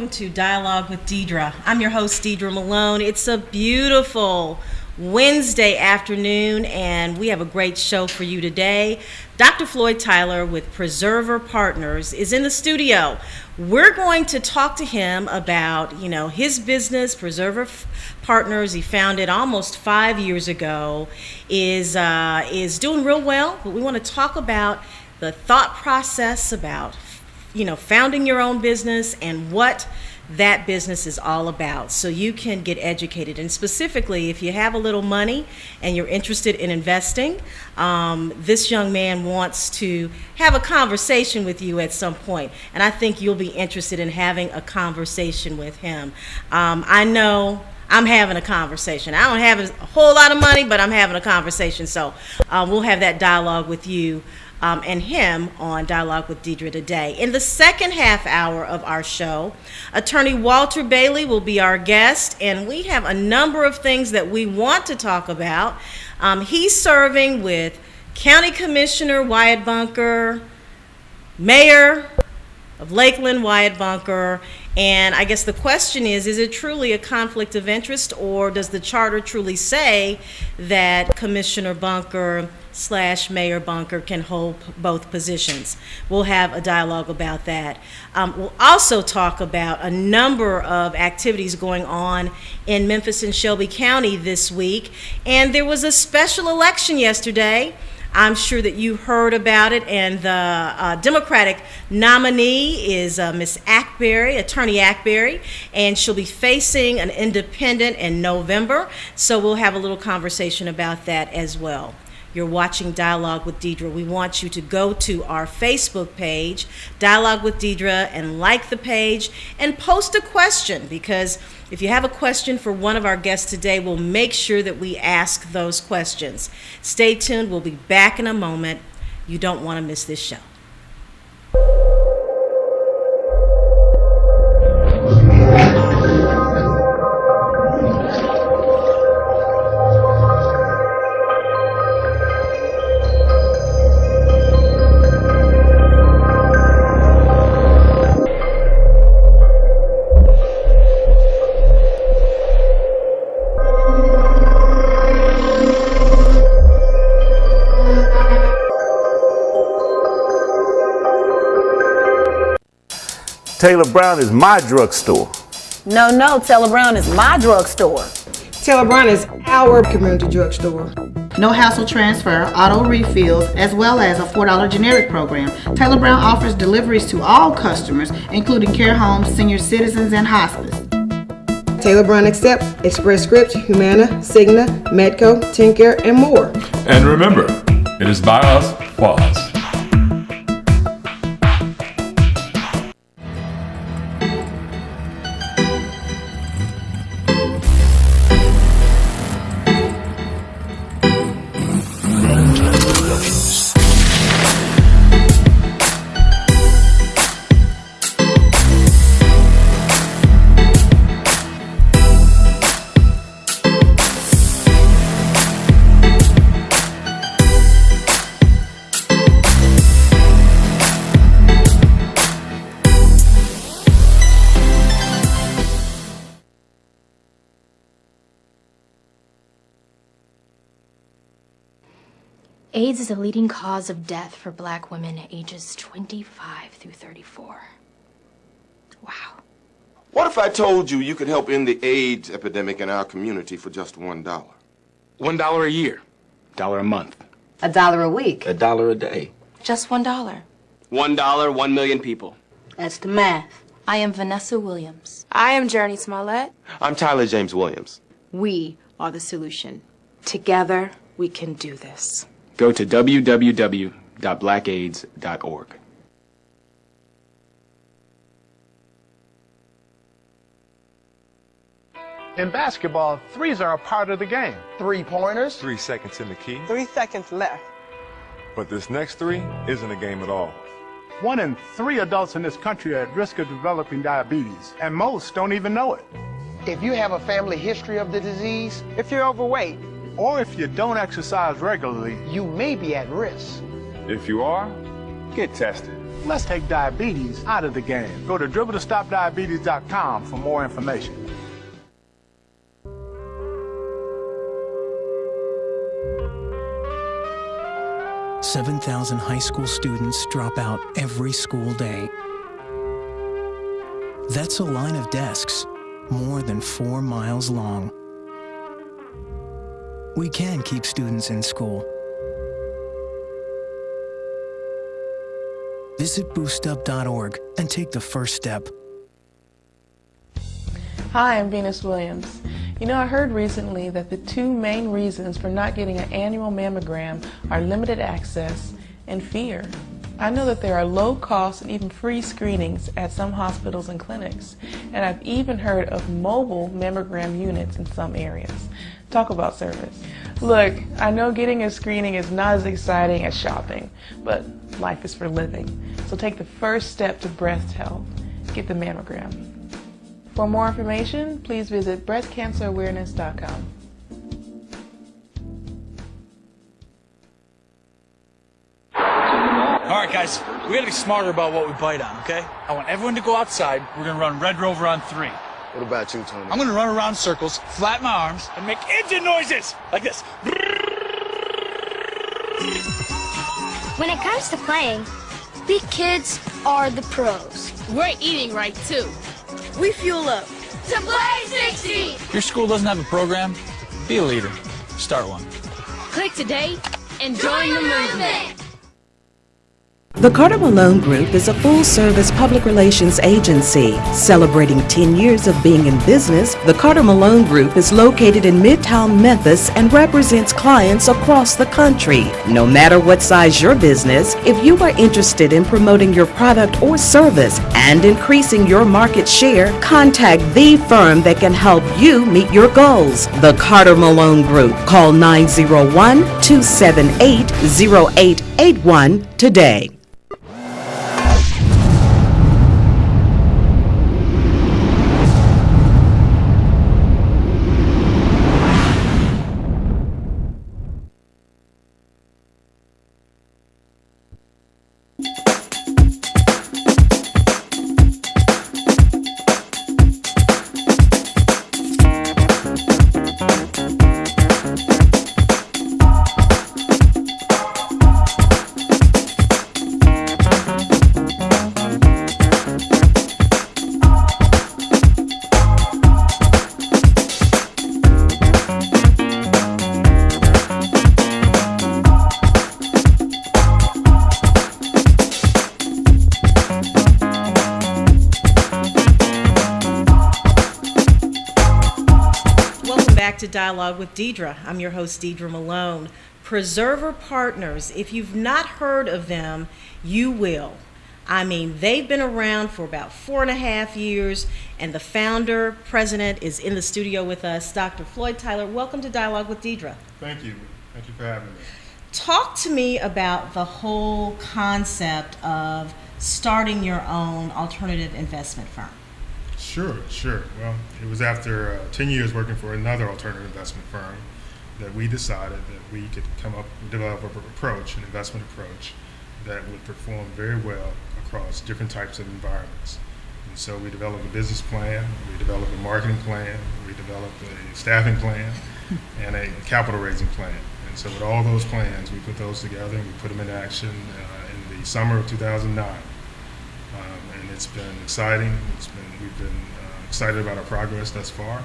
welcome to Dialogue with Deidre. I'm your host, Deidre Malone. It's a beautiful Wednesday afternoon, and we have a great show for you today. Dr. Floyd Tyler with Preserver Partners is in the studio. We're going to talk to him about, his business, Preserver Partners. He founded almost 5 years ago, is doing real well, but we want to talk about the thought process about founding your own business and what that business is all about, so you can get educated. And specifically, if you have a little money and you're interested in investing, this young man wants to have a conversation with you at some point, and I think you'll be interested in having a conversation with him. I know I'm having a conversation. I don't have a whole lot of money, but I'm having a conversation, so we'll have that dialogue with you and him on Dialogue with Deidre today. In the second half hour of our show, Attorney Walter Bailey will be our guest, and we have a number of things that we want to talk about. He's serving with County Commissioner Wyatt Bunker, Mayor of Lakeland Wyatt Bunker, and I guess the question is it truly a conflict of interest, or does the charter truly say that Commissioner Bunker / Mayor Bunker can hold both positions? We'll have a dialogue about that. We'll also talk about a number of activities going on in Memphis and Shelby County this week, and there was a special election yesterday. I'm sure that you heard about it, and the Democratic nominee is Miss Ackberry, Attorney Ackberry, and she'll be facing an independent in November, so we'll have a little conversation about that as well. You're watching Dialogue with Deidre. We want you to go to our Facebook page, Dialogue with Deidre, and like the page and post a question, because if you have a question for one of our guests today, we'll make sure that we ask those questions. Stay tuned. We'll be back in a moment. You don't want to miss this show. Taylor Brown is my drugstore. No, Taylor Brown is my drugstore. Taylor Brown is our community drugstore. No hassle transfer, auto refills, as well as a $4 generic program. Taylor Brown offers deliveries to all customers, including care homes, senior citizens, and hospice. Taylor Brown accepts Express Scripts, Humana, Cigna, Medco, TennCare, and more. And remember, it is by us, for us. AIDS is a leading cause of death for Black women ages 25 through 34. Wow. What if I told you you could help end the AIDS epidemic in our community for just $1? $1 a year. $1 a month. $1 a week. $1 a day. Just $1. $1, 1 million people. That's the math. I am Vanessa Williams. I am Journey Smollett. I'm Tyler James Williams. We are the solution. Together, we can do this. Go to www.blackaids.org. In basketball, threes are a part of the game. 3-pointers. 3 seconds in the key. 3 seconds left. But this next 3 isn't a game at all. 1 in 3 adults in this country are at risk of developing diabetes, and most don't even know it. If you have a family history of the disease, if you're overweight, or if you don't exercise regularly, you may be at risk. If you are, Get tested. Let's take diabetes out of the game. Go to DribbleToStopDiabetes.com for more information. "7,000 high school students drop out every school day. That's a line of desks more than 4 miles long. We can keep students in school. Visit boostup.org and take the first step." Hi, I'm Venus Williams. You know, I heard recently that the 2 main reasons for not getting an annual mammogram are limited access and fear. I know that there are low-cost and even free screenings at some hospitals and clinics, and I've even heard of mobile mammogram units in some areas. Talk about service. Look, I know getting a screening is not as exciting as shopping, but life is for living. So take the first step to breast health. Get the mammogram. For more information, please visit breastcancerawareness.com. All right, guys, we gotta be smarter about what we bite on, okay? I want everyone to go outside. We're gonna run Red Rover on 3. What about you, Tony? I'm gonna run around circles, flap my arms, and make engine noises like this. When it comes to playing, we kids are the pros. We're eating right, too. We fuel up to play 60. Your school doesn't have a program? Be a leader. Start one. Click today and join the movement. The Carter Malone Group is a full-service public relations agency. Celebrating 10 years of being in business, the Carter Malone Group is located in Midtown Memphis and represents clients across the country. No matter what size your business, if you are interested in promoting your product or service and increasing your market share, contact the firm that can help you meet your goals. The Carter Malone Group. Call 901-278-0881 today. To Dialogue with Deidre. I'm your host, Deidre Malone. Preserver Partners, if you've not heard of them, you will. I mean, they've been around for about 4.5 years, and the founder, president, is in the studio with us, Dr. Floyd Tyler. Welcome to Dialogue with Deidre. Thank you. Thank you for having me. Talk to me about the whole concept of starting your own alternative investment firm. Sure. Well, it was after 10 years working for another alternative investment firm that we decided that we could develop an investment approach that would perform very well across different types of environments. And so we developed a business plan, we developed a marketing plan, we developed a staffing plan, and a capital raising plan. And so with all those plans, we put those together and we put them into action in the summer of 2009. And it's been exciting. We've been excited about our progress thus far,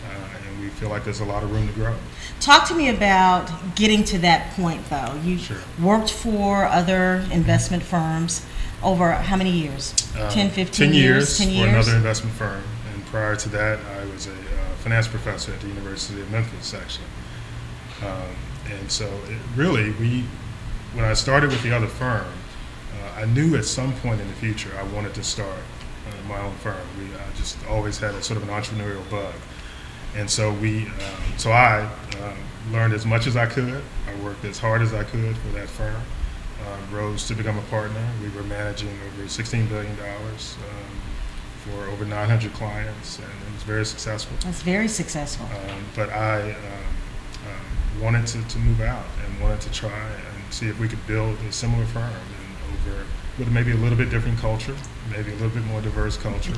and we feel like there's a lot of room to grow. Talk to me about getting to that point, though. You worked for other investment firms over how many years? 10, 15 years? 10 years for another investment firm. And prior to that, I was a finance professor at the University of Memphis, actually. And so when I started with the other firm, I knew at some point in the future I wanted to start my own firm. I just always had a sort of an entrepreneurial bug, and so I learned as much as I could. I worked as hard as I could for that firm. Rose to become a partner. We were managing over $16 billion for over 900 clients, and it was very successful. That's very successful. But I wanted to move out and wanted to try and see if we could build a similar firm in with maybe a little bit different culture, maybe a little bit more diverse culture,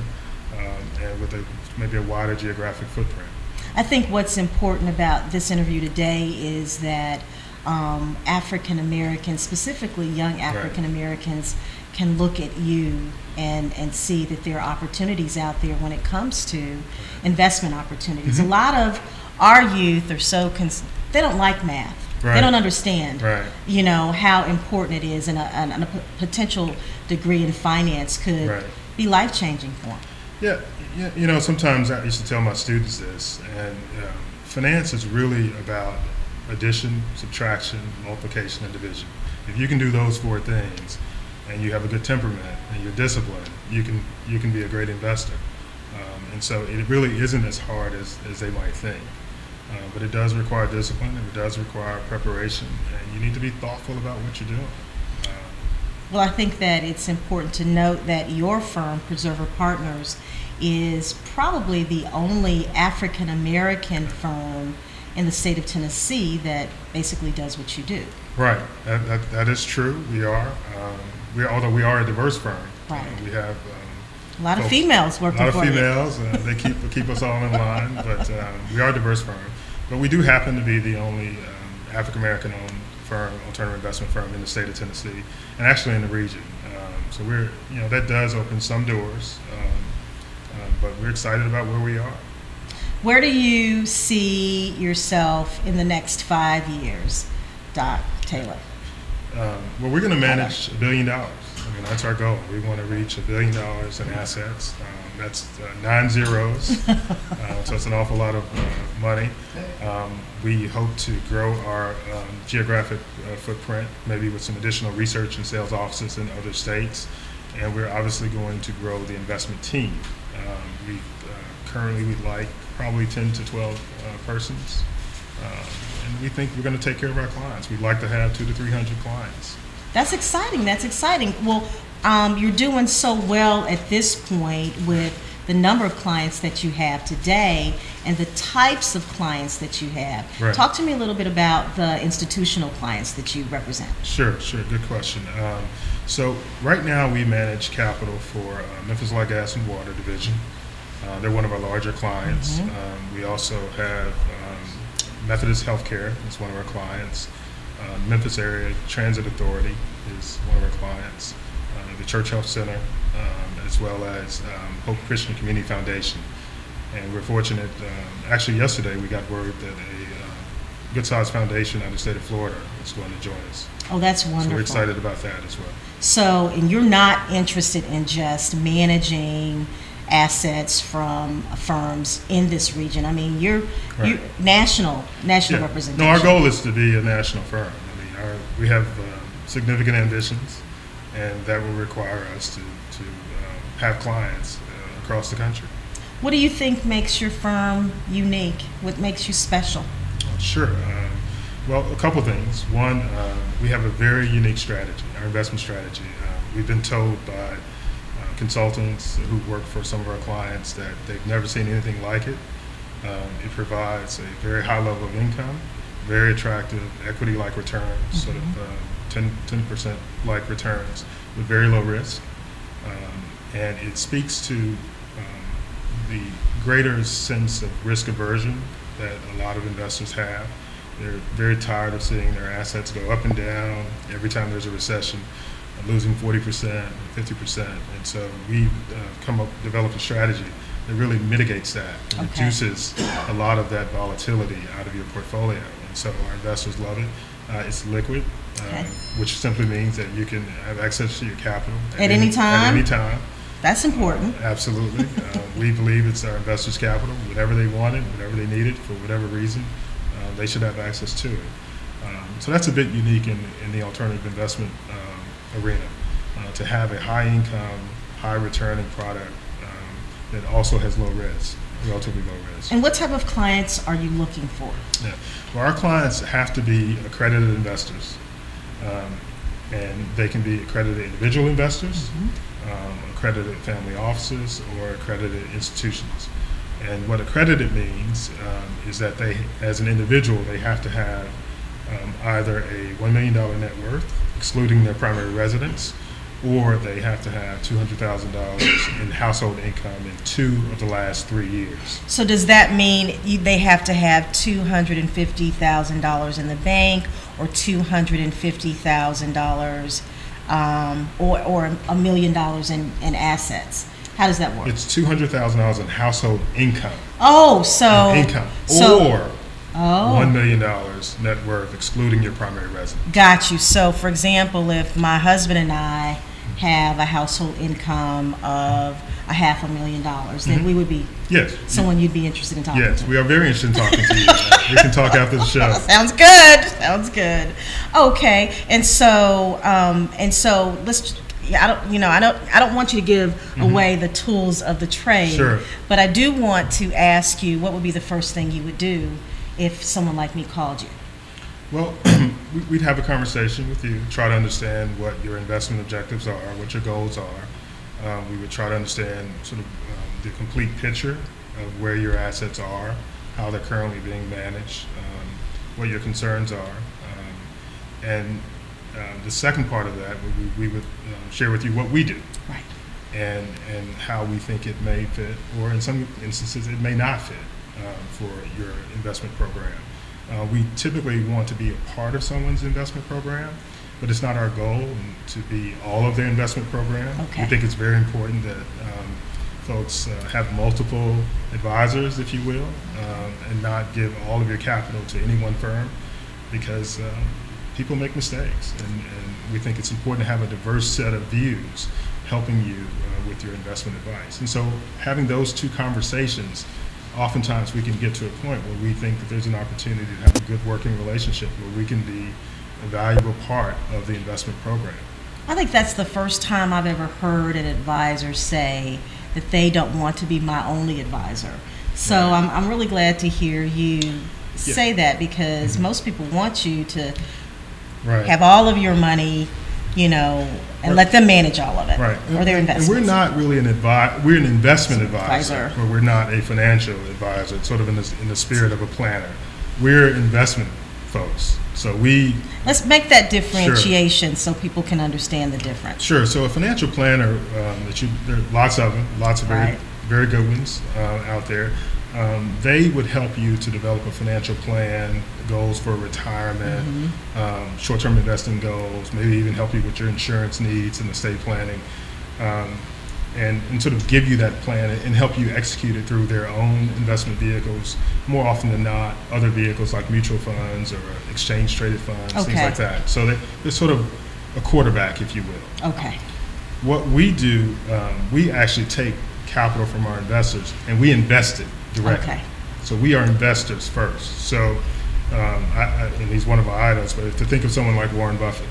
and with maybe a wider geographic footprint. I think what's important about this interview today is that African Americans, specifically young African Americans, can look at you and see that there are opportunities out there when it comes to investment opportunities. A lot of our youth are they don't like math. They don't understand, you know, how important it is, and a potential degree in finance could be life-changing for them. Yeah, you know, sometimes I used to tell my students this, and finance is really about addition, subtraction, multiplication, and division. If you can do those four things, and you have a good temperament, and you're disciplined, you can be a great investor. And so it really isn't as hard as they might think. But it does require discipline, and it does require preparation, and you need to be thoughtful about what you're doing. Well, I think that it's important to note that your firm, Preserver Partners, is probably the only African American firm in the state of Tennessee that basically does what you do. Right, that is true. We are, although we are a diverse firm. We have a lot of females working for you. A lot of females. They keep us all in line, but we are a diverse firm. But we do happen to be the only African American owned firm, alternative investment firm in the state of Tennessee, and actually in the region. So that does open some doors, but we're excited about where we are. Where do you see yourself in the next 5 years, Doc Taylor? Well, we're going to manage $1 billion. I mean, that's our goal. We want to reach $1 billion in assets. That's 9 zeros, so it's an awful lot of money. We hope to grow our geographic footprint, maybe with some additional research and sales offices in other states, and we're obviously going to grow the investment team. Currently we'd like probably 10 to 12 persons, and we think we're going to take care of our clients. We'd like to have 200 to 300 clients. That's exciting. That's exciting. Well, you're doing so well at this point with the number of clients that you have today and the types of clients that you have. Talk to me a little bit about the institutional clients that you represent. Sure. Good question. So right now we manage capital for Memphis Light, Gas, and Water Division. They're one of our larger clients. We also have Methodist Healthcare is one of our clients. Memphis Area Transit Authority is one of our clients. The Church Health Center, as well as Hope Christian Community Foundation. And we're fortunate, actually yesterday we got word that a good-sized foundation out of the state of Florida is going to join us. Oh, that's wonderful. So we're excited about that as well. So, and you're not interested in just managing assets from firms in this region. I mean, you're national representation. No, our goal is to be a national firm. I mean, we have significant ambitions, and that will require us to have clients across the country. What do you think makes your firm unique? What makes you special? Sure. Well, a couple things. One, we have a very unique strategy, our investment strategy. We've been told by consultants who work for some of our clients that they've never seen anything like it. It provides a very high level of income, very attractive equity-like returns, sort of 10% like returns with very low risk. And it speaks to the greater sense of risk aversion that a lot of investors have. They're very tired of seeing their assets go up and down every time there's a recession, losing 40%, 50%. And so we've developed a strategy that really mitigates that and reduces a lot of that volatility out of your portfolio. And so our investors love it. It's liquid, which simply means that you can have access to your capital at any time. At any time. That's important. Absolutely. We believe it's our investors' capital. Whenever they want it, whenever they need it, for whatever reason, they should have access to it. So that's a bit unique in the alternative investment arena, to have a high income, high returning product that also has low risk, relatively low risk. And what type of clients are you looking for? Yeah. Well, our clients have to be accredited investors, and they can be accredited individual investors, accredited family offices, or accredited institutions. And what accredited means is that they, as an individual, they have to have either a $1 million net worth, excluding their primary residence, or they have to have $200,000 in household income in 2 of the last 3 years. So does that mean they have to have $250,000 in the bank, or $250,000, or $1 million in assets? How does that work? It's $200,000 in household income. Oh, so income, or $1 million net worth, excluding your primary residence. Got you. So, for example, if my husband and I have a household income of $500,000, then we would be someone you'd be interested in talking to. Yes, we are very interested in talking to you. We can talk after the show. Sounds good. Sounds good. Okay, and so let's. I don't want you to give away the tools of the trade. Sure. But I do want to ask you, what would be the first thing you would do if someone like me called you? Well, we'd have a conversation with you, try to understand what your investment objectives are, what your goals are. We would try to understand sort of the complete picture of where your assets are, how they're currently being managed, what your concerns are, and the second part of that, we would share with you what we do, right, and how we think it may fit, or in some instances it may not fit for your investment program. We typically want to be a part of someone's investment program, but it's not our goal to be all of their investment program. Okay. We think it's very important that folks have multiple advisors, if you will, and not give all of your capital to any one firm, because people make mistakes, and we think it's important to have a diverse set of views helping you with your investment advice. And so having those two conversations, oftentimes we can get to a point where we think that there's an opportunity to have a good working relationship where we can be a valuable part of the investment program. I think that's the first time I've ever heard an advisor say that they don't want to be my only advisor. So right. I'm really glad to hear you say that, because most people want you to have all of your money, and let them manage all of it, right? Or their investments. And we're not really we're an investment advisor, but we're not a financial advisor. It's sort of in the spirit of a planner. We're investment folks, so let's make that differentiation so people can understand the difference. Sure. So a financial planner, there are lots of them, lots of very good ones out there. They would help you to develop a financial plan, goals for retirement, short-term investing goals, maybe even help you with your insurance needs and estate planning, and sort of give you that plan and help you execute it through their own investment vehicles, more often than not other vehicles like mutual funds or exchange-traded funds, things like that. So they're sort of a quarterback, if you will. Okay. What we do, we actually take capital from our investors and we invest it directly. Okay. So we are investors first. So, and he's one of our idols, but to think of someone like Warren Buffett.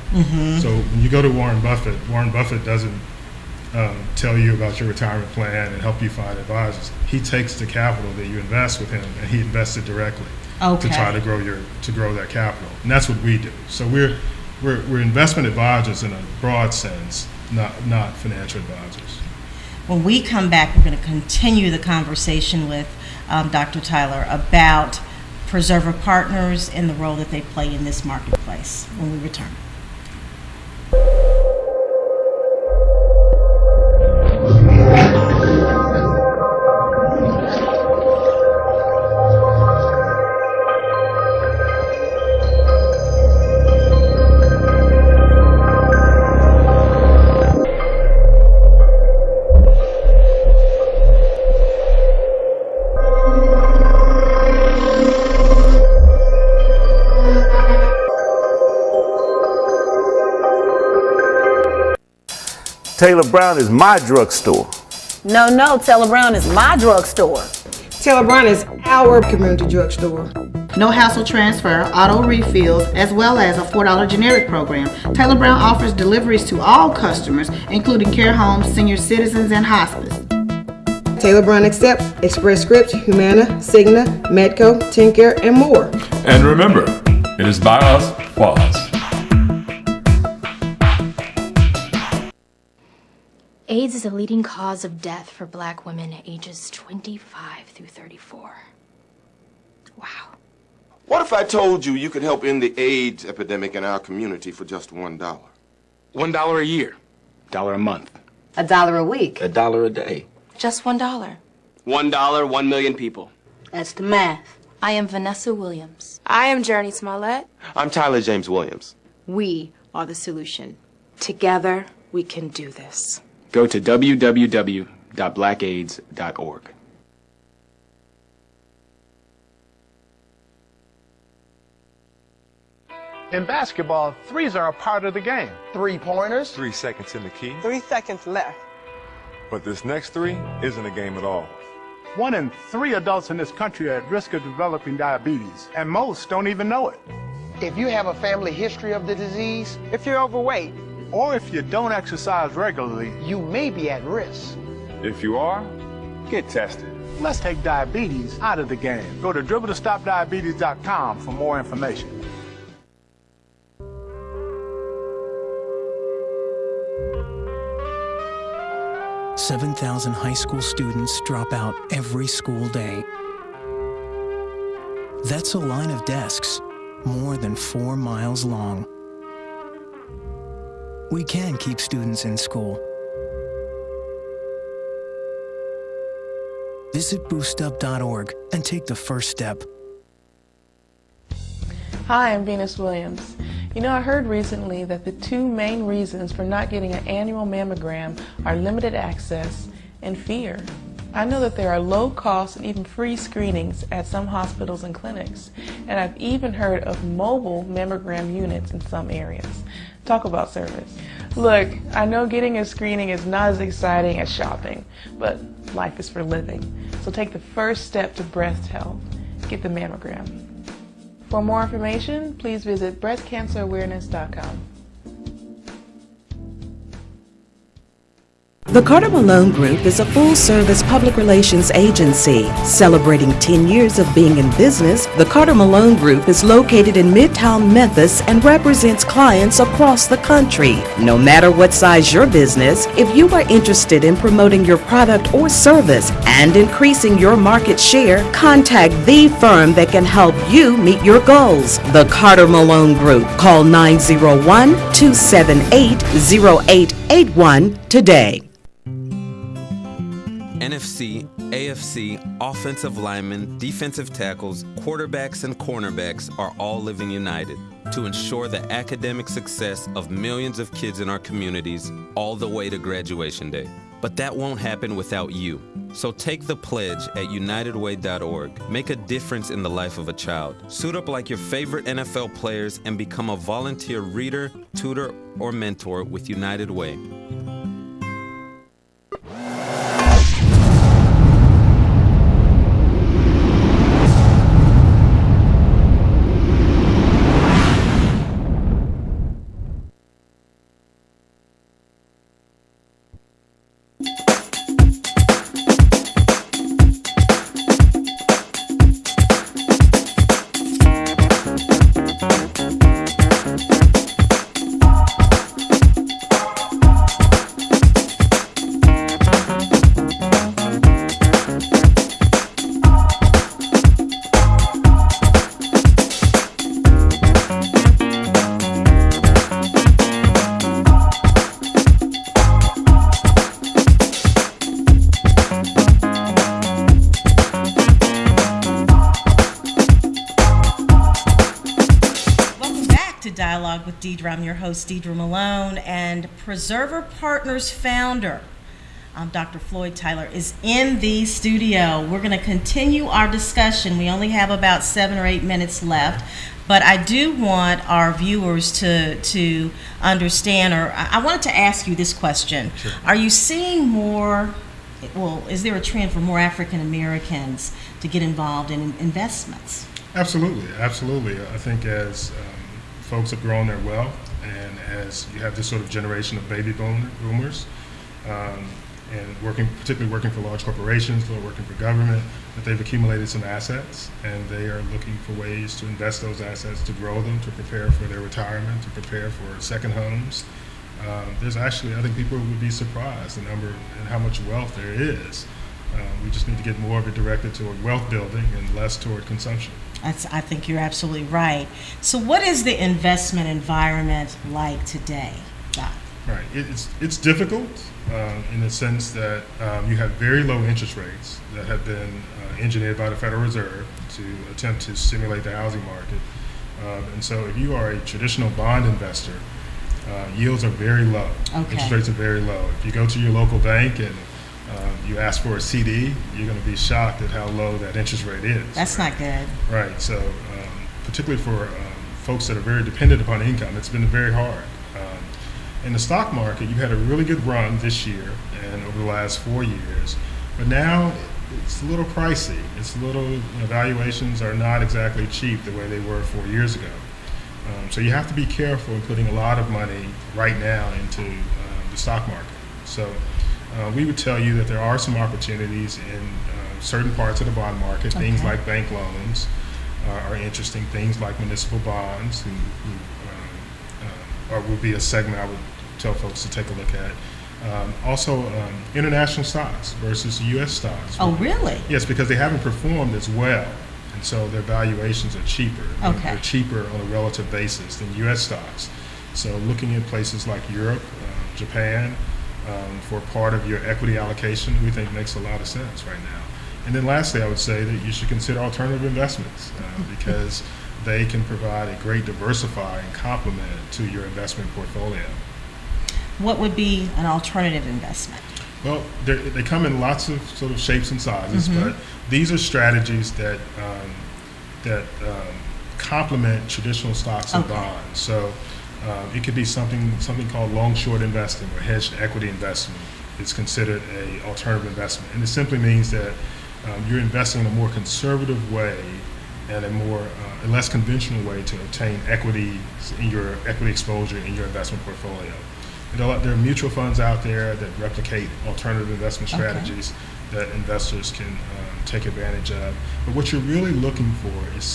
So when you go to Warren Buffett doesn't tell you about your retirement plan and help you find advisors. He takes the capital that you invest with him and he invests it directly to try to grow that capital. And that's what we do. So we're investment advisors in a broad sense, not financial advisors. When we come back, we're going to continue the conversation with Dr. Tyler about preserver partners and the role that they play in this marketplace when we return. Taylor Brown is my drugstore. No, Taylor Brown is my drugstore. Taylor Brown is our community drugstore. No hassle transfer, auto refills, as well as a $4 generic program. Taylor Brown offers deliveries to all customers, including care homes, senior citizens, and hospice. Taylor Brown accepts Express Scripts, Humana, Cigna, Medco, TennCare, and more. And remember, it is by us, for us. AIDS is a leading cause of death for Black women ages 25 through 34. Wow. What if I told you you could help end the AIDS epidemic in our community for just $1? $1 a year. $1 a month. $1 a week. $1 a day. Just $1. $1, 1 million people. That's the math. I am Vanessa Williams. I am Journey Smollett. I'm Tyler James Williams. We are the solution. Together, we can do this. Go to www.blackaids.org. In basketball, threes are a part of the game. 3-pointers. 3 seconds in the key. 3 seconds left. But this next 3 isn't a game at all. 1 in 3 adults in this country are at risk of developing diabetes, and most don't even know it. If you have a family history of the disease, if you're overweight, Or if you don't exercise regularly, you may be at risk. If you are, get tested. let's take diabetes out of the game. Go to dribbletostopdiabetes.com for more information. $7,000 high school students drop out every school day. That's a line of desks more than 4 miles long. We can keep students in school. Visit boostup.org and take the first step. Hi, I'm Venus Williams. You know, I heard recently that the 2 main reasons for not getting an annual mammogram are limited access and fear. I know that there are low-cost and even free screenings at some hospitals and clinics, and I've even heard of mobile mammogram units in some areas. Talk about service. Look, I know getting a screening is not as exciting as shopping, but life is for living. So take the first step to breast health. Get the mammogram. For more information, please visit breastcancerawareness.com. The Carter Malone Group is a full-service public relations agency. Celebrating 10 years of being in business, the Carter Malone Group is located in Midtown Memphis and represents clients across the country. No matter what size your business, if you are interested in promoting your product or service and increasing your market share, contact the firm that can help you meet your goals. The Carter Malone Group. Call 901-278-0881 today. NFC, AFC, offensive linemen, defensive tackles, quarterbacks, and cornerbacks are all living united to ensure the academic success of millions of kids in our communities all the way to graduation day. But that won't happen without you. So take the pledge at unitedway.org. Make a difference in the life of a child. Suit up like your favorite NFL players and become a volunteer reader, tutor, or mentor with United Way. Dialogue with Deidre. I'm your host, Deidre Malone, and Preserver Partners founder, Dr. Floyd Tyler, is in the studio. We're going to continue our discussion. We only have about 7 or 8 minutes left, but I do want our viewers to understand, or I wanted to ask you this question. Sure. Are you seeing more, well, is there a trend for more African Americans to get involved in investments? Absolutely, absolutely. I think as folks have grown their wealth, and as you have this sort of generation of baby boomers, and particularly working for large corporations or working for government, that they've accumulated some assets, and they are looking for ways to invest those assets, to grow them, to prepare for their retirement, to prepare for second homes. There's actually, I think people would be surprised the number and how much wealth there is. We just need to get more of it directed toward wealth building and less toward consumption. I think you're absolutely right. So what is the investment environment like today, Doc? Right. It's difficult in the sense that you have very low interest rates that have been engineered by the Federal Reserve to attempt to stimulate the housing market. And so if you are a traditional bond investor, yields are very low. Okay. Interest rates are very low. If you go to your local bank and you ask for a CD, you're going to be shocked at how low that interest rate is. That's not good. Right. So particularly for folks that are very dependent upon income, it's been very hard. In the stock market, you've had a really good run this year and over the last 4 years, but now it's a little pricey. It's a little, valuations are not exactly cheap the way they were 4 years ago. So you have to be careful in putting a lot of money right now into the stock market. So we would tell you that there are some opportunities in certain parts of the bond market. Okay. Things like bank loans are interesting. Things like municipal bonds would be a segment I would tell folks to take a look at. Also, international stocks versus U.S. stocks. Oh, really? Yes, because they haven't performed as well, and so their valuations are cheaper. Okay. They're cheaper on a relative basis than U.S. stocks. So looking at places like Europe, Japan, for part of your equity allocation, we think makes a lot of sense right now. And then lastly, I would say that you should consider alternative investments because they can provide a great diversifying complement to your investment portfolio. What would be an alternative investment? Well, they come in lots of sort of shapes and sizes, but these are strategies that complement traditional stocks and bonds. So it could be something called long-short investing or hedged equity investment. It's considered a alternative investment, and it simply means that you're investing in a more conservative way and a less conventional way to obtain equity in your equity exposure in your investment portfolio. There are mutual funds out there that replicate alternative investment strategies that investors can take advantage of. But what you're really looking for is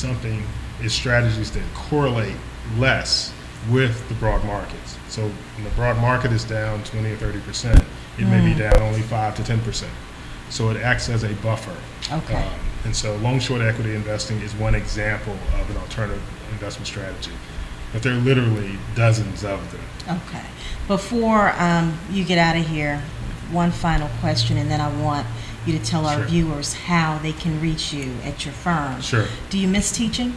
strategies that correlate less with the broad markets. So when the broad market is down 20 or 30%, it may be down only 5 to 10%. So it acts as a buffer. Okay. And so long-short equity investing is one example of an alternative investment strategy. But there are literally dozens of them. Okay. Before you get out of here, one final question, and then I want you to tell our viewers how they can reach you at your firm. Sure. Do you miss teaching?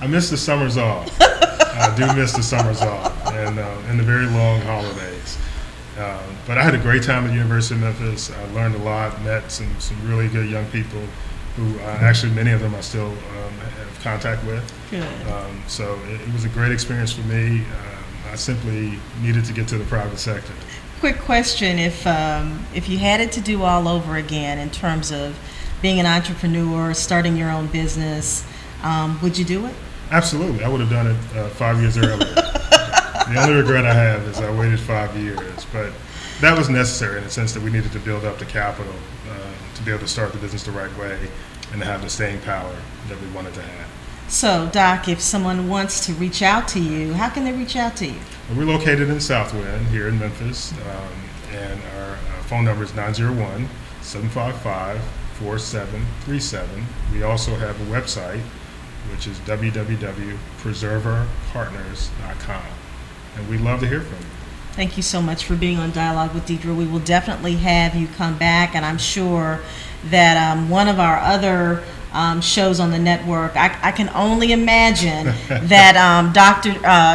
I miss the summers off. I do miss the summers off and the very long holidays. But I had a great time at the University of Memphis. I learned a lot, met some really good young people who actually many of them I still have contact with. Good. So it was a great experience for me. I simply needed to get to the private sector. Quick question, if you had it to do all over again in terms of being an entrepreneur, starting your own business, would you do it? Absolutely. I would have done it 5 years earlier. The only regret I have is I waited 5 years, but that was necessary in the sense that we needed to build up the capital to be able to start the business the right way and to have the staying power that we wanted to have. So, Doc, if someone wants to reach out to you, how can they reach out to you? We're located in Southwind here in Memphis, and our phone number is 901-755-4737. We also have a website, which is www.preserverpartners.com. And we'd love to hear from you. Thank you so much for being on Dialogue with Deidre. We will definitely have you come back, and I'm sure that one of our other shows on the network, I can only imagine that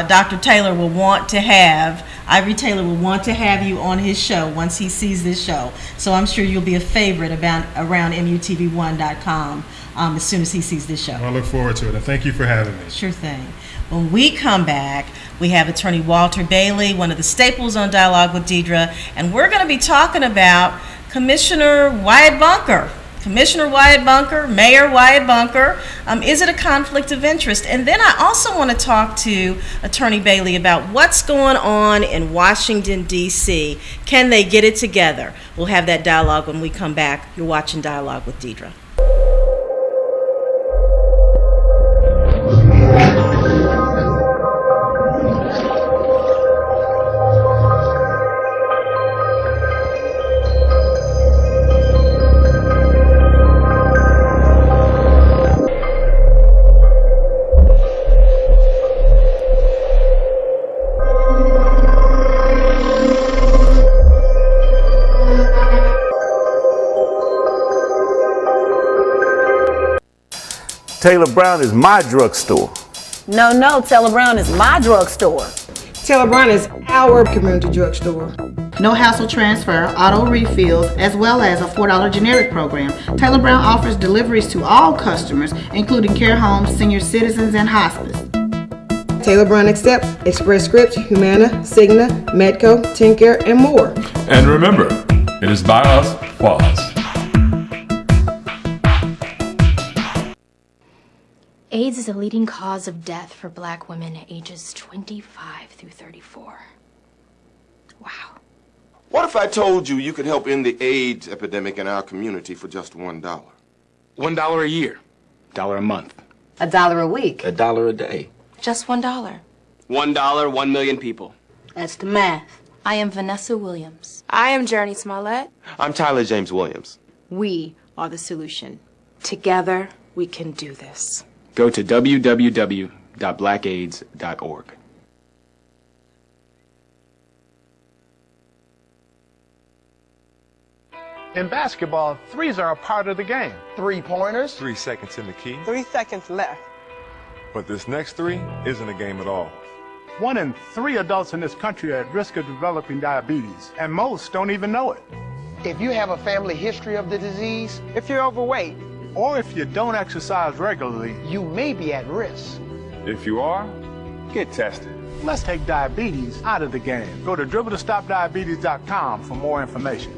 Dr. Taylor will want to have, Ivory Taylor will want to have you on his show once he sees this show. So I'm sure you'll be a favorite around MUTV1.com as soon as he sees this show. Well, I look forward to it, and thank you for having me. Sure thing. When we come back, we have attorney Walter Bailey, one of the staples on Dialogue with Deidre, and we're going to be talking about Commissioner Wyatt Bunker. Commissioner Wyatt Bunker, Mayor Wyatt Bunker, is it a conflict of interest? And then I also want to talk to Attorney Bailey about what's going on in Washington, D.C. Can they get it together? We'll have that dialogue when we come back. You're watching Dialogue with Deidre. Taylor Brown is my drugstore. No, Taylor Brown is my drugstore. Taylor Brown is our community drugstore. No hassle transfer, auto refills, as well as a $4 generic program. Taylor Brown offers deliveries to all customers, including care homes, senior citizens, and hospice. Taylor Brown accepts Express Scripts, Humana, Cigna, Medco, TennCare, and more. And remember, it is by us for us. AIDS is a leading cause of death for Black women ages 25 through 34. Wow. What if I told you you could help end the AIDS epidemic in our community for just $1? $1 a year. $1 a month. $1 a week. $1 a day. Just $1. $1, 1 million people. That's the math. I am Vanessa Williams. I am Journey Smollett. I'm Tyler James Williams. We are the solution. Together, we can do this. Go to www.blackaids.org. In basketball, threes are a part of the game. 3-pointers. 3 seconds in the key. 3 seconds left. But this next 3 isn't a game at all. 1 in 3 adults in this country are at risk of developing diabetes, and most don't even know it. If you have a family history of the disease, if you're overweight, or if you don't exercise regularly, you may be at risk. If you are, get tested. Let's take diabetes out of the game. Go to dribble2stopdiabetes.com for more information.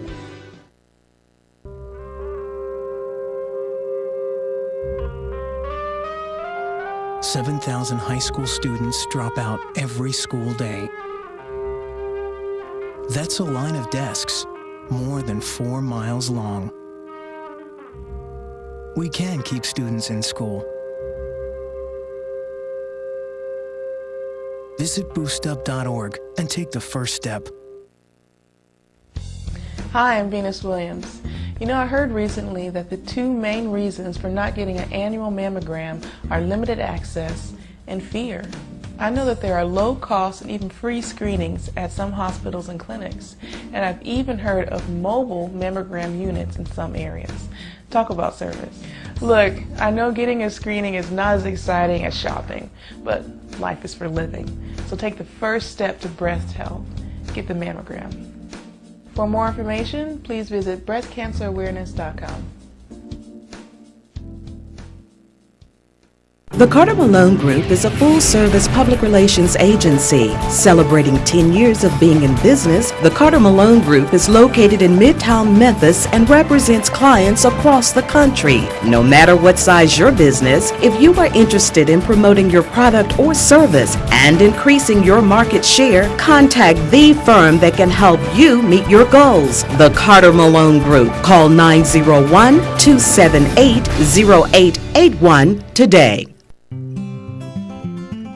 – 7,000 high school students drop out every school day. That's a line of desks more than 4 miles long. We can keep students in school. Visit boostup.org and take the first step. Hi, I'm Venus Williams. You know, I heard recently that the 2 main reasons for not getting an annual mammogram are limited access and fear. I know that there are low-cost and even free screenings at some hospitals and clinics, and I've even heard of mobile mammogram units in some areas. Talk about service. Look, I know getting a screening is not as exciting as shopping, but life is for living. So take the first step to breast health. Get the mammogram. For more information, please visit breastcancerawareness.com. The Carter Malone Group is a full-service public relations agency. Celebrating 10 years of being in business, the Carter Malone Group is located in Midtown Memphis and represents clients across the country. No matter what size your business, if you are interested in promoting your product or service and increasing your market share, contact the firm that can help you meet your goals. The Carter Malone Group. Call 901-278-0881 today.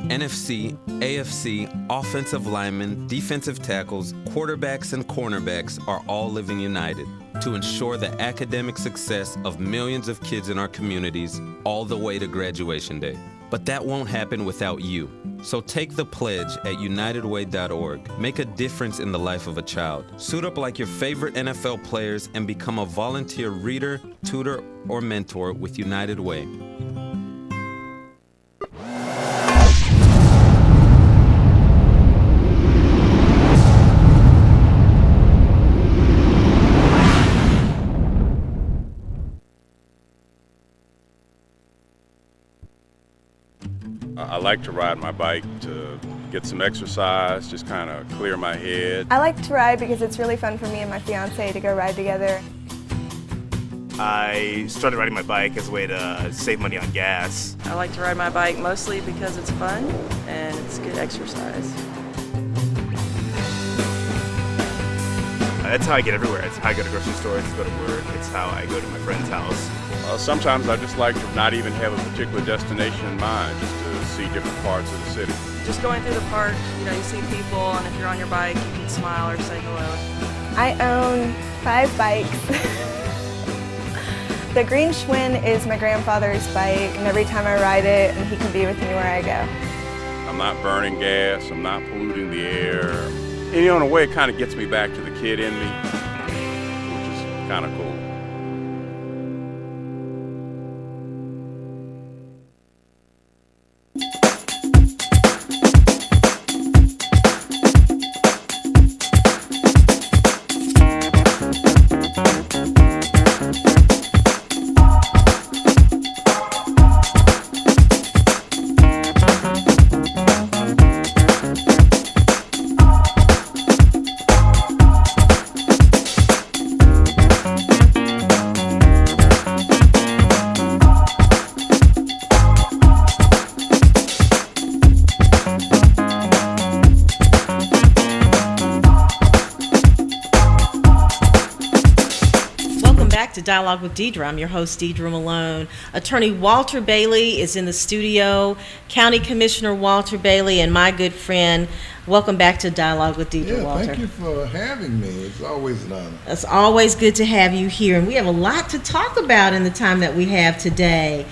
NFC, AFC, offensive linemen, defensive tackles, quarterbacks, and cornerbacks are all living united to ensure the academic success of millions of kids in our communities all the way to graduation day. But that won't happen without you. So take the pledge at unitedway.org. Make a difference in the life of a child. Suit up like your favorite NFL players and become a volunteer reader, tutor, or mentor with United Way. I like to ride my bike to get some exercise, just kind of clear my head. I like to ride because it's really fun for me and my fiance to go ride together. I started riding my bike as a way to save money on gas. I like to ride my bike mostly because it's fun and it's good exercise. That's how I get everywhere. It's how I go to grocery stores, it's go to work, it's how I go to my friend's house. Sometimes I just like to not even have a particular destination in mind, just to see different parts of the city. Just going through the park, you know, you see people, and if you're on your bike, you can smile or say hello. I own 5 bikes. The green Schwinn is my grandfather's bike, and every time I ride it, and he can be with me where I go. I'm not burning gas, I'm not polluting the air. And, you know, in a way, it kind of gets me back to the kid in me, which is kind of cool. to Dialogue with Deidre. I'm your host, Deidre Malone. Attorney Walter Bailey is in the studio, County Commissioner Walter Bailey, and my good friend. Welcome back to Dialogue with Deidre, Walter. Thank you for having me. It's always an honor. It's always good to have you here, and we have a lot to talk about in the time that we have today.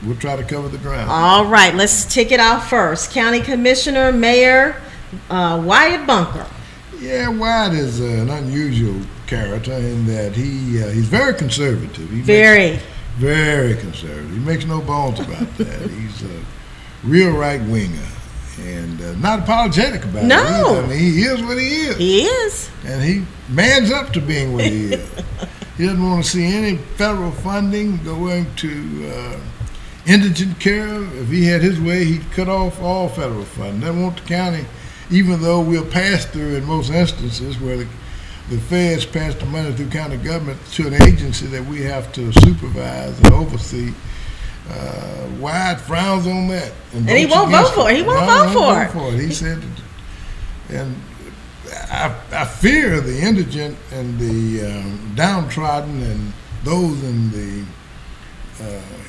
We'll try to cover the ground. All right, let's tick it off first. County Commissioner, Mayor Wyatt Bunker. Yeah, Wyatt is an unusual character in that he's very conservative. Very conservative. He makes no bones about that. He's a real right-winger and not apologetic about it. I mean, he is what he is. He is. And he mans up to being what he is. He doesn't want to see any federal funding going to indigent care. If he had his way, he'd cut off all federal funding. Doesn't want the county, even though we'll pass through in most instances where the feds pass the money through county government to an agency that we have to supervise and oversee. Wyatt frowns on that. And he won't vote for it. He won't vote for it. He said, and I fear the indigent and the downtrodden and those in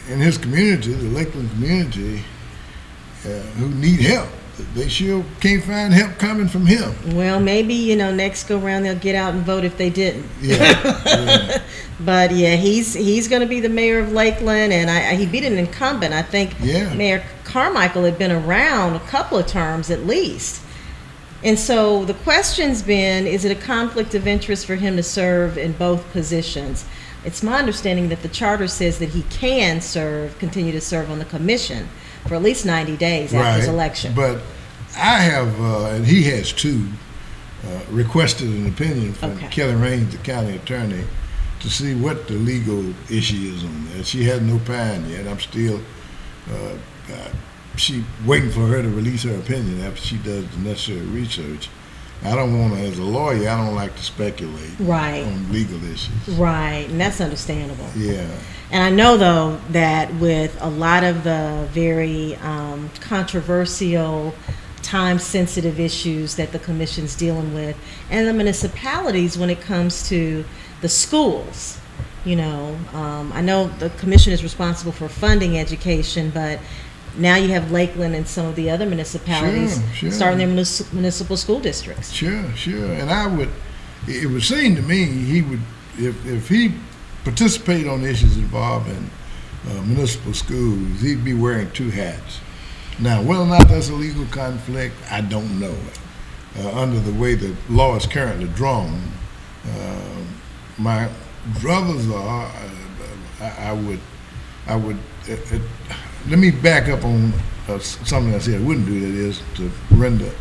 his community, the Lakeland community, who need help. They sure can't find help coming from him. Well, maybe, next go round they'll get out and vote if they didn't. Yeah. But yeah, he's going to be the mayor of Lakeland, and he beat an incumbent. I think Mayor Carmichael had been around a couple of terms at least. And so the question's been, is it a conflict of interest for him to serve in both positions? It's my understanding that the charter says that he can continue to serve on the commission for at least 90 days after his election. But I have, and he has too, requested an opinion from Kelly Raines, the county attorney, to see what the legal issue is on that. She hasn't opined yet. I'm still waiting for her to release her opinion after she does the necessary research. I don't want to, as a lawyer, I don't like to speculate on legal issues. Right, and that's understandable. Yeah. And I know, though, that with a lot of the very controversial, time-sensitive issues that the commission's dealing with, and the municipalities when it comes to the schools, I know the commission is responsible for funding education, but now you have Lakeland and some of the other municipalities starting their municipal school districts. Sure. And it would seem to me he would, if he participated on issues involving municipal schools, he'd be wearing two hats. Now, whether or not that's a legal conflict, I don't know. Under the way the law is currently drawn, my brothers are, I would let me back up on something I said I wouldn't do, that is to render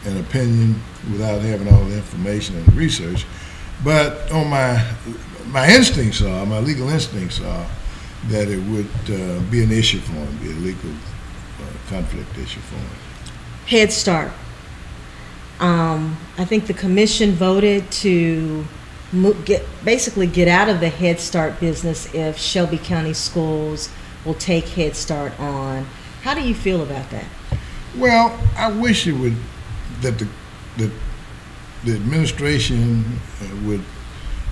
an opinion without having all the information and the research. But on my instincts are, my legal instincts are that it would be an issue for him, be a legal conflict issue for him. Head Start. I think the commission voted to basically get out of the Head Start business if Shelby County Schools will take Head Start on. How do you feel about that? Well, I wish it would, that the administration would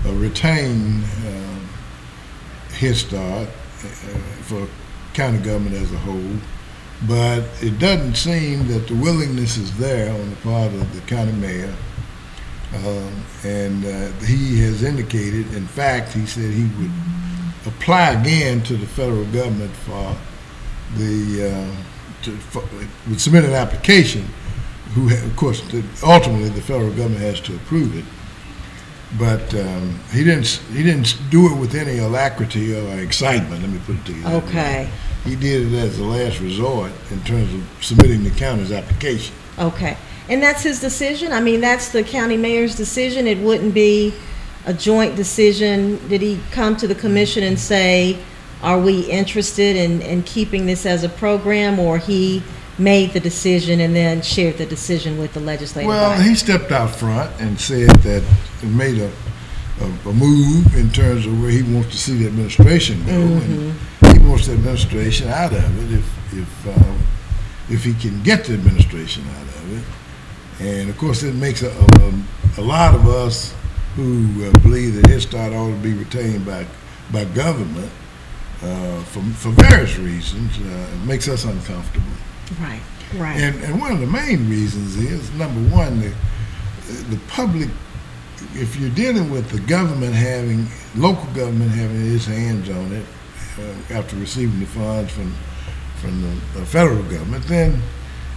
retain Head Start for county government as a whole, but it doesn't seem that the willingness is there on the part of the county mayor, and he has indicated, in fact, he said he would apply again to the federal government for would submit an application. Of course, ultimately the federal government has to approve it. But he didn't do it with any alacrity or excitement. Let me put it to you. Okay. He did it as a last resort in terms of submitting the county's application. Okay, and that's his decision. I mean, that's the county mayor's decision. It wouldn't be a joint decision. Did he come to the commission and say, are we interested in keeping this as a program, or he made the decision and then shared the decision with the legislative body? He stepped out front and said that he made a move in terms of where he wants to see the administration go, and he wants the administration out of it if he can get the administration out of it. And of course, it makes a lot of us who believe that Head Start ought to be retained by government for various reasons makes us uncomfortable. Right, right. And one of the main reasons is, number one, the public, if you're dealing with the government local government having its hands on it after receiving the funds from the federal government, then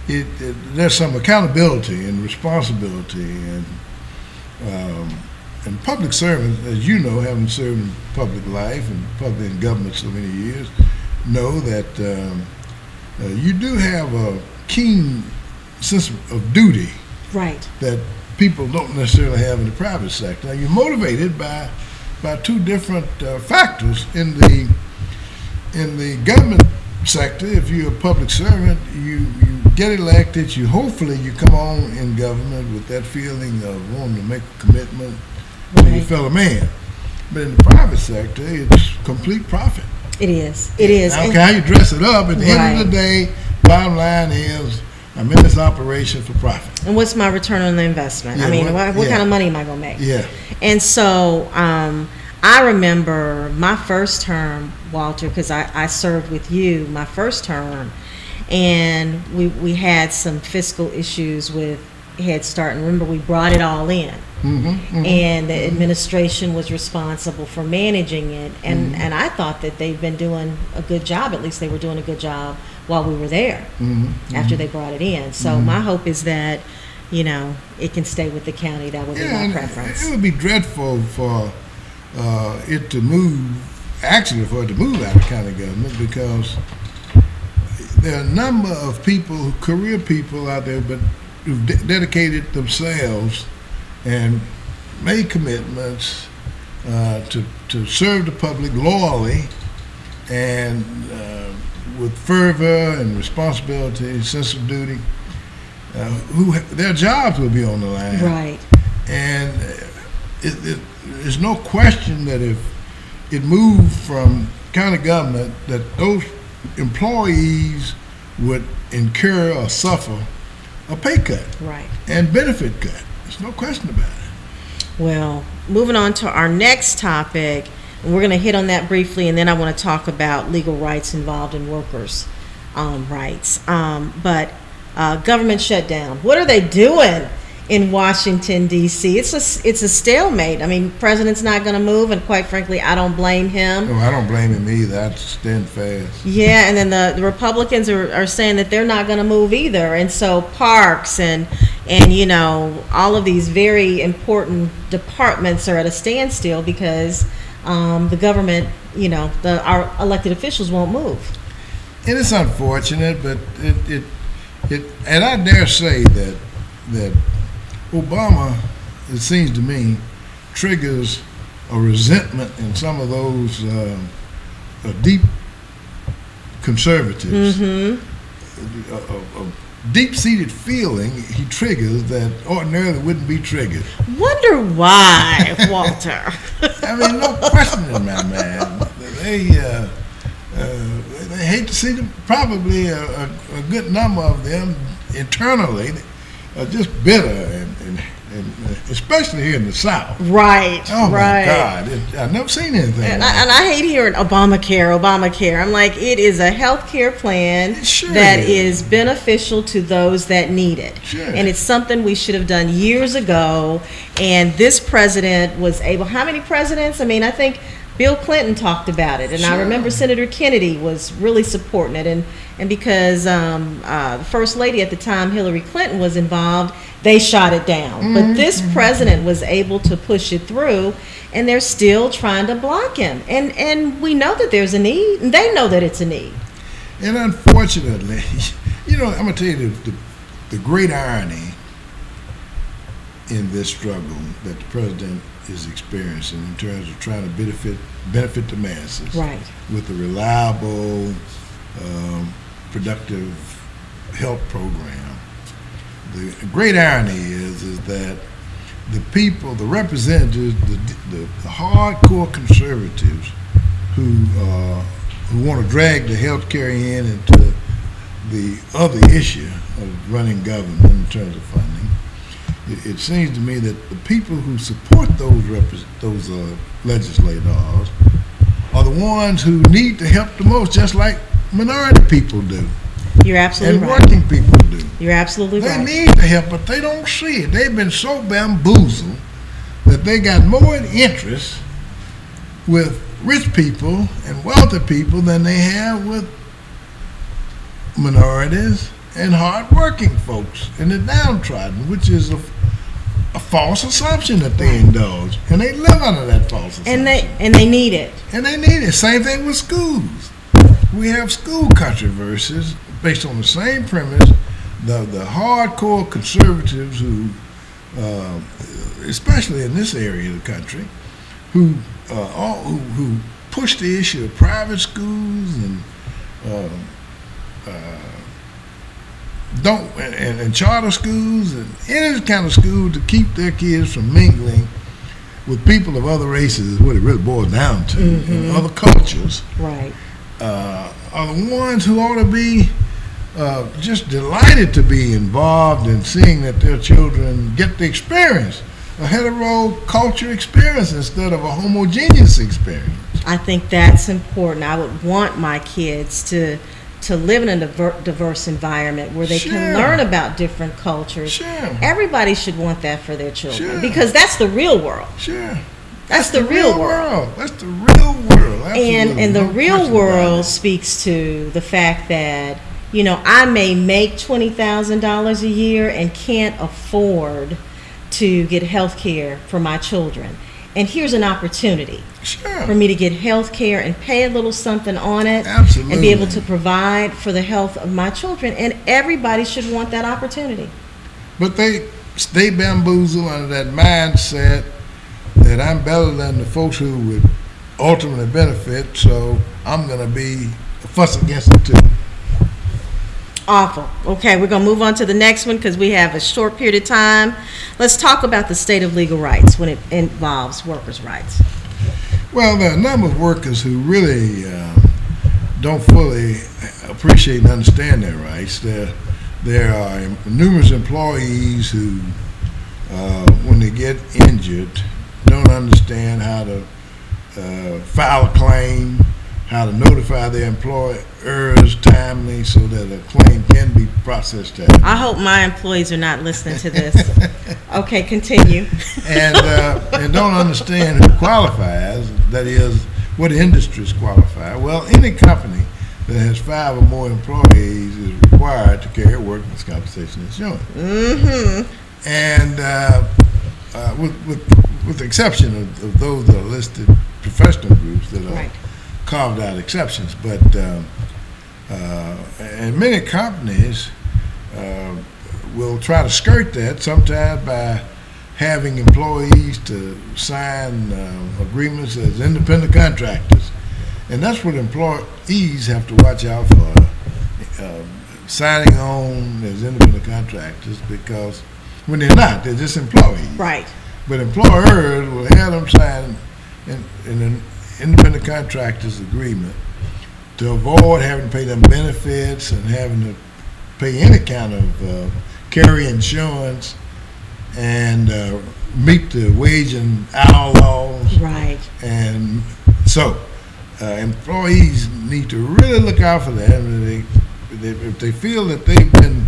there's some accountability and responsibility, and public servants, as you know, having served in public life and public and government so many years, know that you do have a keen sense of duty, right, that people don't necessarily have in the private sector. Now, you're motivated by two different factors. In the government sector, if you're a public servant, you get elected, hopefully you come on in government with that feeling of wanting to make a commitment to your fellow man. But in the private sector, it's complete profit. It is. It is. I don't care how you dress it up. At the end of the day, bottom line is, I'm in this operation for profit. And what's my return on the investment? I mean, what kind of money am I going to make? Yeah. And so I remember my first term, Walter, because I served with you my first term, and we had some fiscal issues with Head Start. And remember, we brought it all in. And the administration was responsible for managing it, and I thought that they'd been doing a good job. At least they were doing a good job while we were there after they brought it in. So my hope is that, it can stay with the county. That would be my preference. It would be dreadful for it to move out of county government, because there are a number of people, career people out there, but who've dedicated themselves and made commitments to serve the public loyally and with fervor and responsibility, sense of duty, their jobs will be on the line. Right. And there's no question that if it moved from county government, that those employees would incur or suffer a pay cut, right, and benefit cut. There's no question about it. Well, moving on to our next topic, and we're going to hit on that briefly, and then I want to talk about legal rights involved in workers' rights. But government shutdown. What are they doing in Washington, D.C.? It's a stalemate. I mean, president's not going to move, and quite frankly, I don't blame him. No, I don't blame him either. I'd stand fast. Yeah, and then the Republicans are saying that they're not going to move either. And so parks and all of these very important departments are at a standstill because the government, our elected officials won't move. And it's unfortunate, but and I dare say that Obama, it seems to me, triggers a resentment in some of those deep conservatives, a deep-seated feeling he triggers that ordinarily wouldn't be triggered. Wonder why, Walter? I mean, no question in my mind. They hate to see them. Probably a good number of them internally are just bitter, and especially here in the South. Right. Oh right. my God! I've never seen anything. And I hate hearing Obamacare. I'm like, it is a health care plan that is beneficial to those that need it. Sure. And it's something we should have done years ago. And this president was able. How many presidents? I mean, I think Bill Clinton talked about it, and I remember Senator Kennedy was really supporting it, and because the First Lady at the time, Hillary Clinton, was involved, they shot it down. But this president was able to push it through, and they're still trying to block him. And we know that there's a need, and they know that it's a need. And unfortunately, I'm going to tell you the great irony in this struggle that the president is experiencing in terms of trying to benefit the masses, right, with a reliable, productive health program. The great irony is that the people, the representatives, the hardcore conservatives who want to drag the health care into the other issue of running government in terms of funding, it seems to me that the people who support those legislators are the ones who need the help the most, just like minority people do. You're absolutely and right. working people do. You're absolutely They right. need the help, but they don't see it. They've been so bamboozled that they got more interest with rich people and wealthy people than they have with minorities and hard-working folks and the downtrodden, which is a false assumption that they indulge, and they live under that false assumption. And they need it. And they need it. Same thing with schools. We have school controversies based on the same premise. The hardcore conservatives who, especially in this area of the country, who push the issue of private schools and and charter schools and any kind of school to keep their kids from mingling with people of other races is what it really boils down to, and other cultures. Right. Are the ones who ought to be just delighted to be involved in seeing that their children get the experience, a heteroculture experience instead of a homogeneous experience. I think that's important. I would want my kids to live in a diverse environment where they can learn about different cultures. Everybody should want that for their children because that's the real world. That's the real world. That's the real world. Absolutely. And the real world speaks to the fact that, you know, I may make $20,000 a year and can't afford to get health care for my children. And here's an opportunity for me to get health care and pay a little something on it and be able to provide for the health of my children. And everybody should want that opportunity. But they stay bamboozled under that mindset that I'm better than the folks who would ultimately benefit, so I'm going to be a fuss against it too. Awful. Okay, we're going to move on to the next one because we have a short period of time. Let's talk about the state of legal rights when it involves workers' rights. Well, there are a number of workers who really don't fully appreciate and understand their rights. There are numerous employees who, when they get injured, don't understand how to file a claim, how to notify their employers timely so that a claim can be processed timely. I hope my employees are not listening to this. Okay, continue. And don't understand who qualifies, that is, what industries qualify. Well, any company that has 5 or more employees is required to carry workers' compensation insurance. And with the exception of those that are listed professional groups that are carved out exceptions, but and many companies will try to skirt that sometimes by having employees to sign agreements as independent contractors, and that's what employees have to watch out for, signing on as independent contractors, because when they're not, they're just employees. Right. But employers will have them sign in an independent contractors agreement to avoid having to pay them benefits and having to pay any kind of carry insurance and meet the wage and hour laws. Right. And so employees need to really look out for that. If they feel that they've been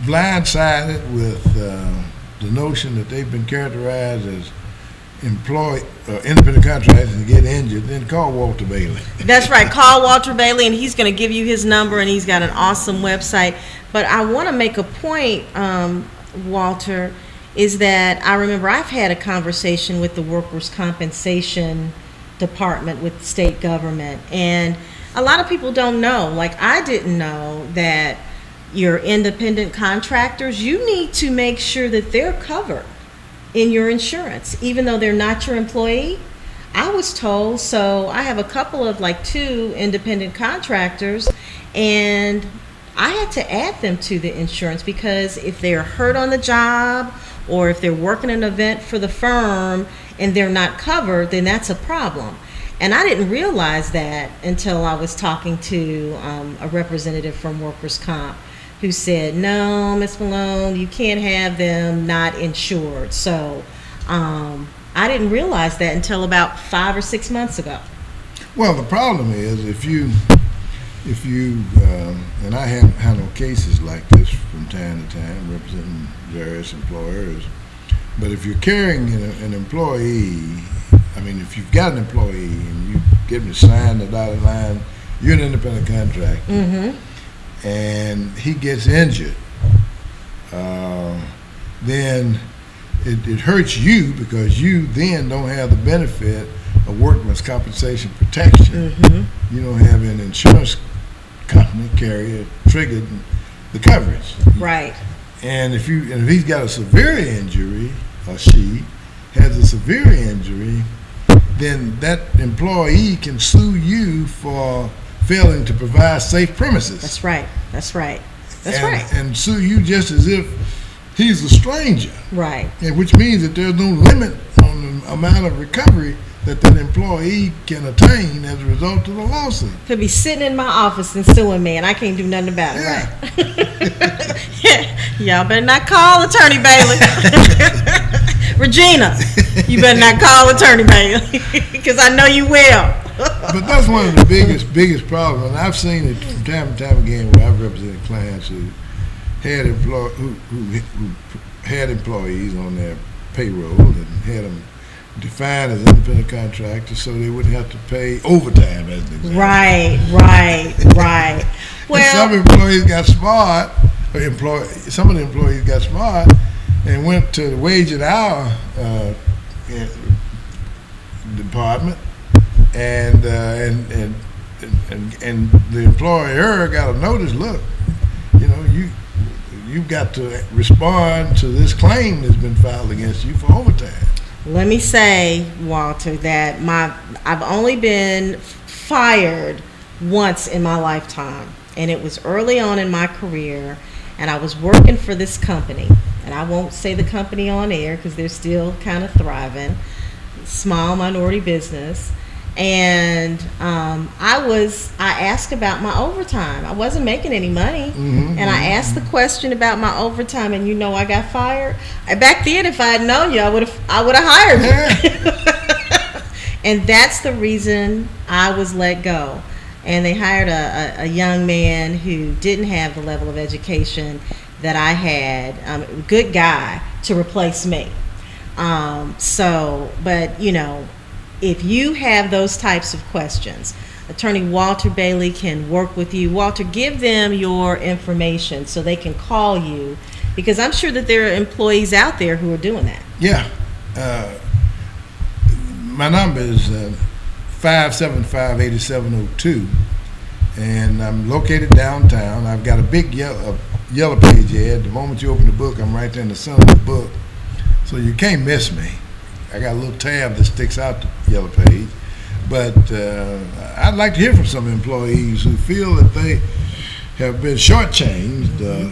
blindsided with the notion that they've been characterized as independent contractors and get injured, then call Walter Bailey. That's right. Call Walter Bailey, and he's going to give you his number, and he's got an awesome website. But I want to make a point, Walter, is that I remember I've had a conversation with the workers' compensation department with the state government, and a lot of people don't know. Like, I didn't know that your independent contractors, you need to make sure that they're covered in your insurance, even though they're not your employee. I was told, so I have a couple of 2 independent contractors, and I had to add them to the insurance because if they're hurt on the job or if they're working an event for the firm and they're not covered, then that's a problem. And I didn't realize that until I was talking to a representative from Workers' Comp. who said, no, Miss Malone, you can't have them not insured. So I didn't realize that until about 5 or 6 months ago. Well, the problem is if you and I haven't handled cases like this from time to time, representing various employers, but if you're carrying an employee, I mean, if you've got an employee and you get him to sign the dotted line, you're an independent contractor, and he gets injured, then it hurts you because you then don't have the benefit of workman's compensation protection. You don't have an insurance company carrier triggered the coverage. Right. And if he's got a severe injury, or she has a severe injury, then that employee can sue you for failing to provide safe premises. That's right. That's right. And sue you just as if he's a stranger. Right. And which means that there's no limit on the amount of recovery that employee can attain as a result of the lawsuit. Could be sitting in my office and suing me, and I can't do nothing about it, right? Y'all better not call Attorney Bailey. Regina, you better not call Attorney Bailey, because I know you will. But that's one of the biggest problems, and I've seen it from time to time again where I've represented clients who had employees on their payroll and had them defined as independent contractors so they wouldn't have to pay overtime as an example. Right. Well, some employees got smart, some of the employees got smart and went to the wage and hour department, and the employer got a notice. Look, you've got to respond to this claim that's been filed against you for overtime. Let me say, Walter, that I've only been fired once in my lifetime, and it was early on in my career, and I was working for this company, and I won't say the company on air because they're still kind of thriving, small minority business, and I asked about my overtime. I wasn't making any money, and I asked the question about my overtime, and I got fired. Back then, if I had known you, I would have hired you. And that's the reason I was let go. And they hired a young man who didn't have the level of education that I had, good guy, to replace me. If you have those types of questions, Attorney Walter Bailey can work with you. Walter, give them your information so they can call you, because I'm sure that there are employees out there who are doing that. Yeah. My number is 575-8702, and I'm located downtown. I've got a big yellow page ad. The moment you open the book, I'm right there in the center of the book, so you can't miss me. I got a little tab that sticks out the yellow page. But I'd like to hear from some employees who feel that they have been shortchanged,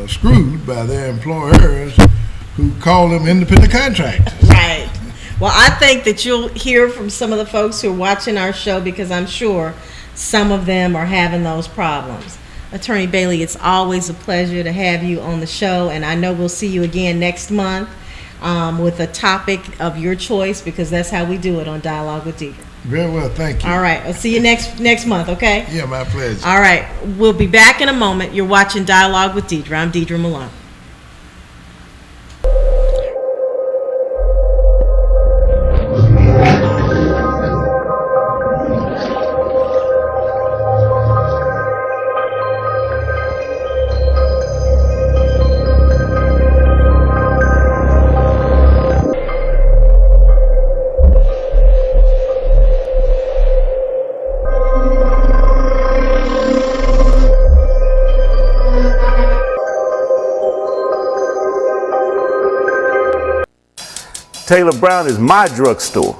screwed by their employers who call them independent contractors. Right. Well, I think that you'll hear from some of the folks who are watching our show, because I'm sure some of them are having those problems. Attorney Bailey, it's always a pleasure to have you on the show, and I know we'll see you again next month with a topic of your choice, because that's how we do it on Dialogue with Deidre. Very well, thank you. All right, I'll see you next month, okay? Yeah, my pleasure. All right, we'll be back in a moment. You're watching Dialogue with Deidre. I'm Deidre Malone. Taylor Brown is my drugstore.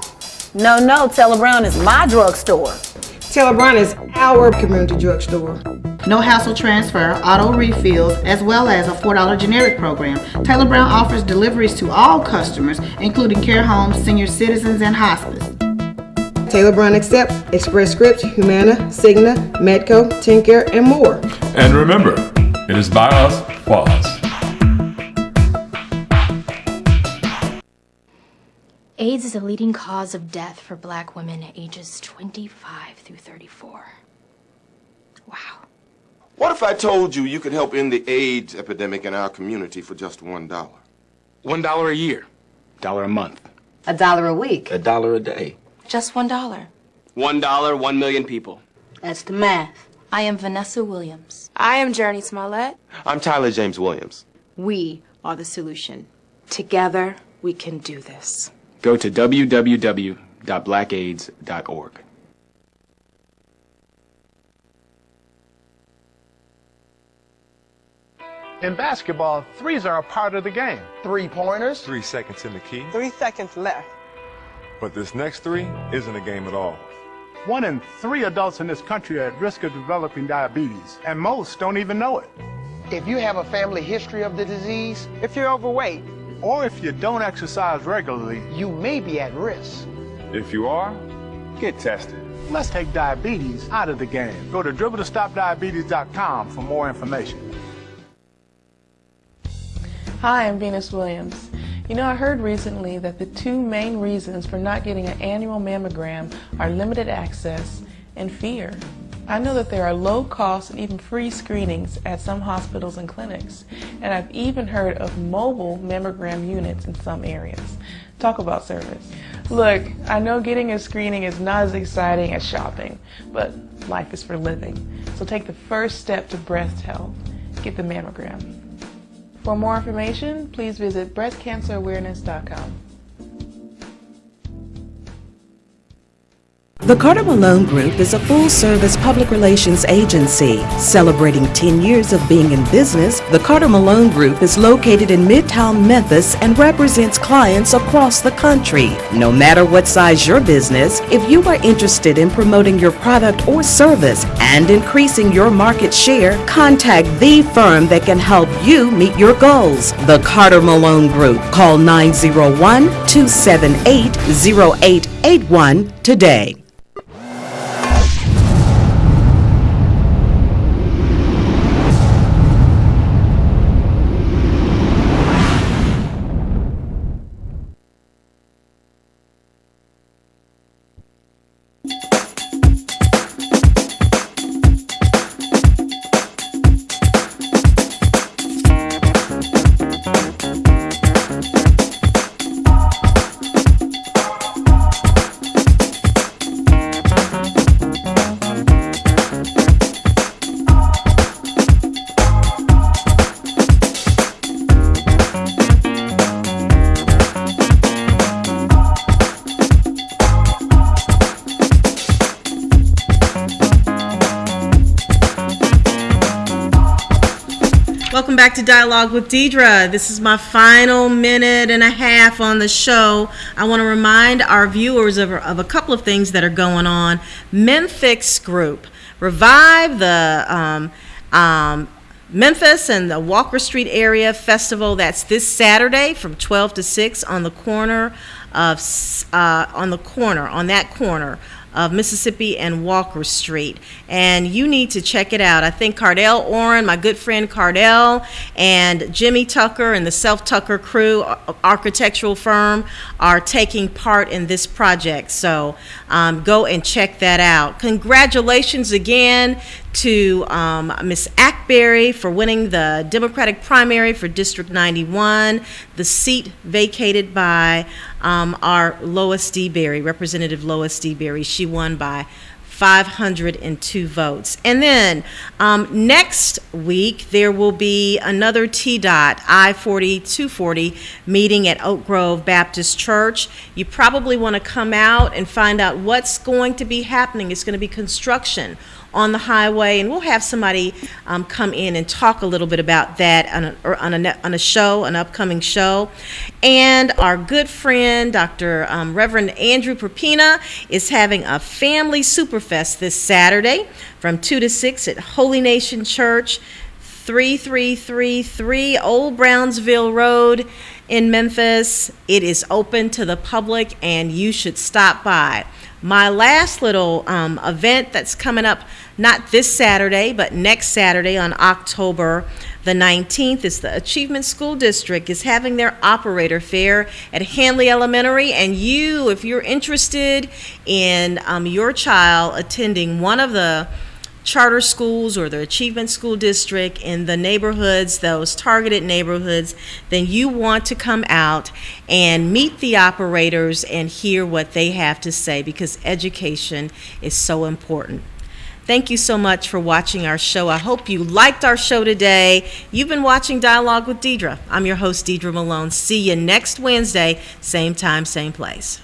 No, Taylor Brown is my drugstore. Taylor Brown is our community drugstore. No hassle transfer, auto refills, as well as a $4 generic program. Taylor Brown offers deliveries to all customers, including care homes, senior citizens, and hospice. Taylor Brown accepts Express Scripts, Humana, Cigna, Medco, TennCare, and more. And remember, It is by us, for us. AIDS is a leading cause of death for Black women ages 25 through 34. Wow. What if I told you you could help end the AIDS epidemic in our community for just $1? $1 a year, $1 a month. $1 a week. $1 a day. Just $1. $1, 1 million people. That's the math. I am Vanessa Williams. I am Journey Smollett. I'm Tyler James Williams. We are the solution. Together, we can do this. Go to www.blackaids.org. In basketball, threes are a part of the game. 3-pointers. 3 seconds in the key. 3 seconds left. But this next 3 isn't a game at all. 1 in 3 adults in this country are at risk of developing diabetes, and most don't even know it. If you have a family history of the disease, if you're overweight, or if you don't exercise regularly, you may be at risk. If you are, get tested. Let's take diabetes out of the game. Go to dribbletostopdiabetes.com for more information. Hi, I'm Venus Williams. You know, I heard recently that the 2 main reasons for not getting an annual mammogram are limited access and fear. I know that there are low-cost and even free screenings at some hospitals and clinics, and I've even heard of mobile mammogram units in some areas. Talk about service. Look, I know getting a screening is not as exciting as shopping, but life is for living. So take the first step to breast health. Get the mammogram. For more information, please visit breastcancerawareness.com. The Carter Malone Group is a full-service public relations agency. Celebrating 10 years of being in business, the Carter Malone Group is located in Midtown Memphis and represents clients across the country. No matter what size your business, if you are interested in promoting your product or service and increasing your market share, contact the firm that can help you meet your goals. The Carter Malone Group. Call 901-278-0881 today. Welcome back to Dialogue with Deidre. This is my final minute and a half on the show. I want to remind our viewers of a couple of things that are going on. Memphis Group, Revive the Memphis and the Walker Street area festival. That's this Saturday from 12 to 6 on the corner of of Mississippi and Walker Street, and you need to check it out. I think Cardell Oren, my good friend Cardell, and Jimmy Tucker and the Self Tucker crew, architectural firm, are taking part in this project. So go and check that out. Congratulations again to Miss Ackberry for winning the Democratic primary for District 91, the seat vacated by our Lois D. Berry, Representative Lois D. Berry. She won by 502 votes. And then next week there will be another TDOT I-40-240 meeting at Oak Grove Baptist Church. You probably want to come out and find out what's going to be happening. It's going to be construction on the highway, and we'll have somebody come in and talk a little bit about that on an upcoming show. And our good friend, Dr. Reverend Andrew Perpina, is having a family superfest this Saturday from 2 to 6 at Holy Nation Church, 3333 Old Brownsville Road in Memphis. It is open to the public, and you should stop by. My last little event that's coming up, not this Saturday, but next Saturday on October the 19th, is the Achievement School District is having their operator fair at Hanley Elementary. And you, if you're interested in your child attending one of the charter schools or the Achievement School District in the neighborhoods, those targeted neighborhoods, then you want to come out and meet the operators and hear what they have to say, because education is so important. Thank you so much for watching our show. I hope you liked our show today. You've been watching Dialogue with Deidre. I'm your host, Deidre Malone. See you next Wednesday, same time, same place.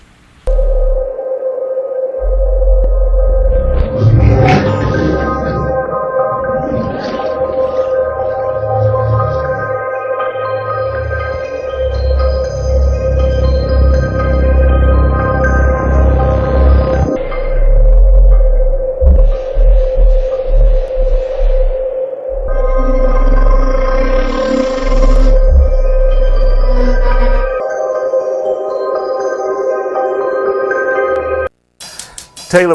Taylor